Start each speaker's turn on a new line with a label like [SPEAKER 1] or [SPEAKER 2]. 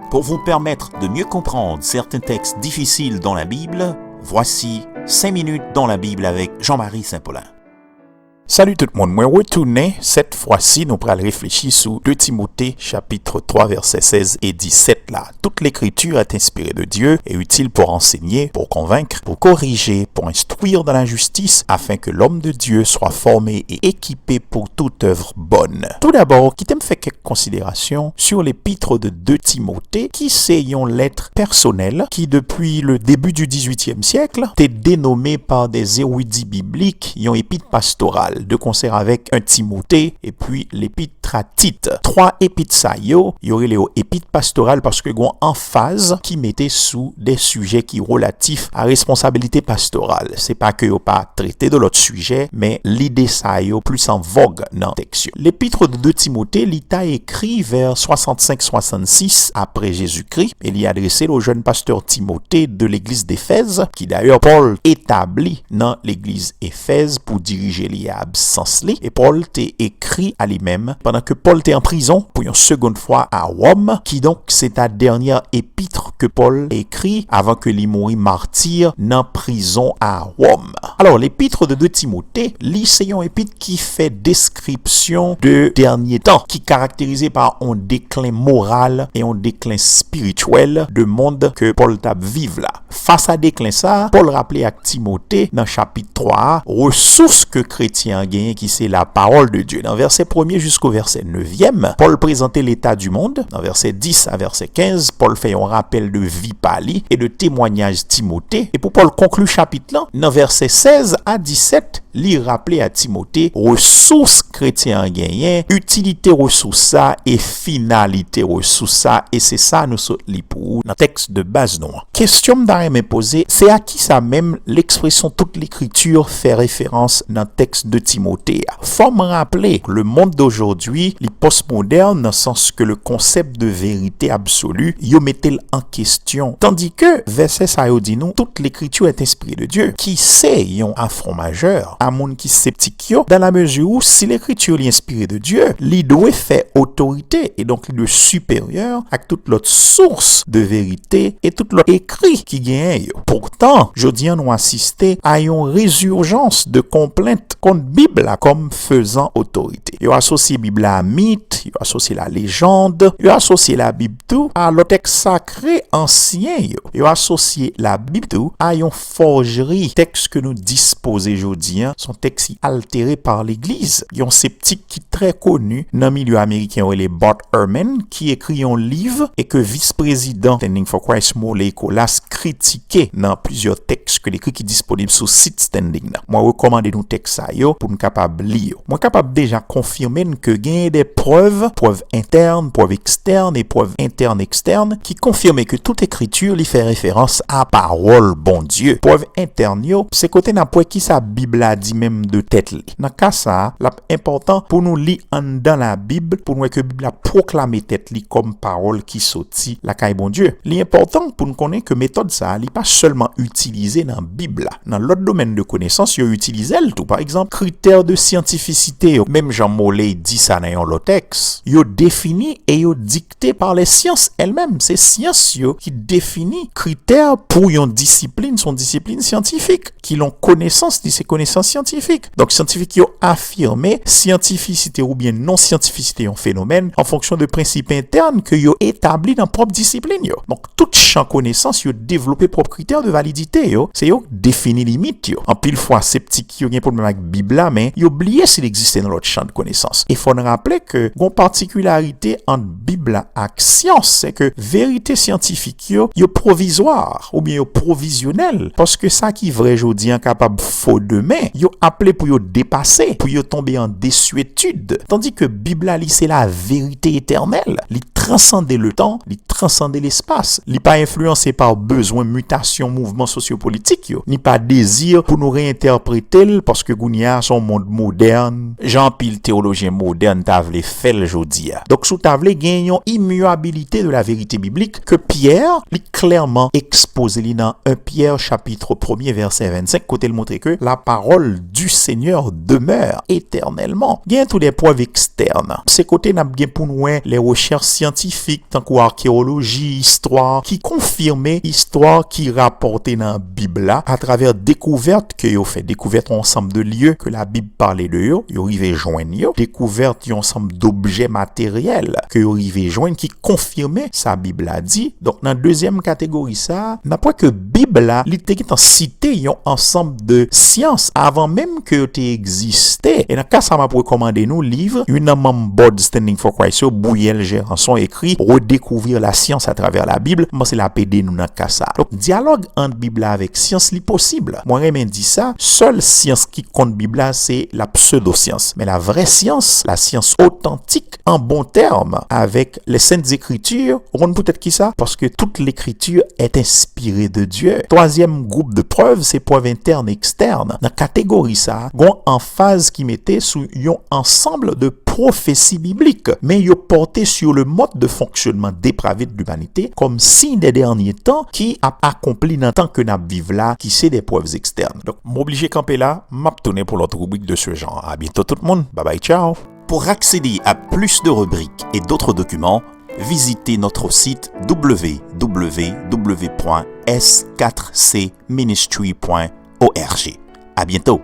[SPEAKER 1] Pour vous permettre de mieux comprendre certains textes difficiles dans la Bible, voici 5 minutes dans la Bible avec Jean-Marie Saint-Paulin.
[SPEAKER 2] Salut tout le monde, moi retourné, cette fois-ci nous pourrons réfléchir sur 2 Timothée chapitre 3 versets 16 et 17 là. Toute l'écriture est inspirée de Dieu et utile pour enseigner, pour convaincre, pour corriger, pour instruire dans la justice, afin que l'homme de Dieu soit formé et équipé pour toute œuvre bonne. Tout d'abord, quittez me faire quelques considérations sur l'épître de 2 Timothée, qui c'est une lettre personnelle qui depuis le début du 18e siècle était dénommée par des érudits bibliques une épître pastorale, de concert avec 1 Timothée et puis l'épître à Tite. 3 épîtres ça y aurait les épîtres pastorales parce que gon emphase qui mettait sous des sujets qui relatifs à responsabilité pastorale. C'est pas que yo pas traité de l'autre sujet, mais l'idée ça y plus en vogue dans le texte. L'épître de 2 Timothée, l'Ita écrit vers 65-66 après Jésus-Christ et il y adressé au jeune pasteur Timothée de l'église d'Éphèse, qui d'ailleurs Paul établit dans l'église Éphèse pour diriger l'IA absence li, et Paul t'est écrit à lui-même pendant que Paul était en prison pour une seconde fois à Rome, qui donc c'est ta dernière épître que Paul écrit avant que lui mourit martyr dans prison à Rome. Alors l'épître de 2 Timothée, c'est une épître qui fait description de dernier temps, qui est caractérisé par un déclin moral et un déclin spirituel de monde que Paul t'a vive là. Face à déclin ça, Paul rappelait à Timothée dans chapitre 3, ressources que chrétiens gagné qui c'est la parole de Dieu. Dans verset 1er jusqu'au verset 9e, Paul présentait l'état du monde. Dans verset 10 à verset 15, Paul fait un rappel de vie pali et de témoignage Timothée. Et pour Paul conclut chapitre là, dans verset 16 à 17, il rappelait à Timothée ressources chrétiens gagné, utilité ressources ça et finalité ressources ça, et c'est ça nous sommes pour dans texte de base non. Question me poser, c'est à qui ça même l'expression toute l'écriture fait référence dans le texte de Timothée. Faut me rappeler que le monde d'aujourd'hui, les postmodernes, dans le sens que le concept de vérité absolue, yo mettait en question. Tandis que, verset ça yo dit nous, toute l'écriture est inspirée de Dieu. Qui sait yon affront majeur à monde qui sceptique yo, dans la mesure où si l'écriture est inspirée de Dieu, li doit faire autorité et donc le supérieur à toute l'autre source de vérité et tout l'autre écrit qui gagne. Pourtant, je dis nous assister à une résurgence de complaintes contre Bible comme faisant autorité. Yo associe Bible à mythe, yo associe la légende, yo associe la Bible tout à le texte sacré ancien yo associe la Bible tout à une forgerie. Texte que nous disposons aujourd'hui sont textes altérés par l'église. Yon sceptique qui très connu dans le milieu américain, les Bart Ehrman, qui écrit un livre et que vice-président Standing for Christ Morley Colas critiqué dans plusieurs textes que l'écrit qui est disponible sur site Standing. Moi recommande nous texte ça yo pour nous capable lire. Moi capable déjà confirmer que gagne des preuves internes, preuves externes et preuves internes externes qui confirment que toute écriture lui fait référence à parole bon Dieu. Preuve interne yo, c'est côté n'a point qui sa Bible a dit même de tête li. Dans cas ça, l'important pour nous lire dans la Bible pour nous que Bible a proclamé tête li comme parole qui sorti la caille bon Dieu. L'important pour nous connaître que méthode ça, li pas seulement utilisé dans Bible, dans l'autre domaine de connaissance, yo utilisé tout. Par exemple, critères de scientificité, même Jean Mollet dit ça dans le texte, yo défini et yo dicté par les sciences elles-mêmes. C'est sciences yo qui définit critères pour une discipline, son discipline scientifique, qui l'ont connaissance de ces connaissances scientifiques. Donc scientifique yo affirmé scientificité ou bien non scientificité en phénomène en fonction de principes internes que yo établi dans propre discipline yo. Donc tout champ connaissance yo développé propre critères de validité yo, c'est yo défini limite yo. En pile fois sceptique yo gen problème avec Bible là, mais yo oublié s'il existait dans l'autre champ de connaissance. Il faut nous rappeler que gon particularité entre Bible et science, c'est que vérité scientifique yo provisoire ou bien yo provisionnel, parce que ça qui vrai jodi incapable faux demain, yo appelé pour yo dépasser, pour yo tomber en désuétude. Tandis que Bible li c'est la vérité éternelle, li transcender le temps, li transcender l'espace, li pas influencé par besoin, mutation, mouvement sociopolitique yo, ni pas désir pour nous réinterpréter parce que gounia son monde moderne, Jean pile théologien moderne t'avle fait le jodi. Donc sous t'avle gagnons immuabilité de la vérité biblique que Pierre li clairement exposé li dans 1 Pierre chapitre 1er verset 25 côté le montrer que la parole du Seigneur demeure éternellement. Gagne tous les preuves externes. C'est côté n'a bien pour nous les recherches scientifiques scientifique, tant qu'archéologie, histoire, qui confirmait histoire qui rapportait dans la Bible là, à travers découvertes que yo fait, découverte ensemble de lieux que la Bible parlait de yo arrivé joindre yo, découverte un ensemble d'objets matériels que yo arrivé joindre qui confirmait sa Bible a dit. Donc dans deuxième catégorie ça, n'a pas que Bible là, li te en cité un ensemble de sciences avant même que te existait. Et dans cas ça m'a recommandé nous livre une membre board Standing for Christ Bouyel Gérançon écrit redécouvrir la science à travers la Bible. Moi c'est la PD nous dans cas ça. Donc dialogue entre Bible avec science li possible. Moi même dit ça, seule science qui compte Bible c'est la pseudo-science. Mais la vraie science, la science authentique en bon terme avec les saintes écritures, on peut-être qui ça parce que toute l'écriture est inspirée de Dieu. Troisième groupe de preuves, c'est preuves internes et externes. Dans la catégorie ça, gon en phase qui mettait sous un ensemble de prophéties bibliques, mais yo porté sur le mode de fonctionnement dépravé de l'humanité comme signe des derniers temps qui a accompli dans le temps que nous vivons là, qui c'est des preuves externes. Donc, m'obliger camper là, m'abtonner pour l'autre rubrique de ce genre. À bientôt tout le monde. Bye bye, ciao.
[SPEAKER 1] Pour accéder à plus de rubriques et d'autres documents, visitez notre site www.s4cministry.org. À bientôt.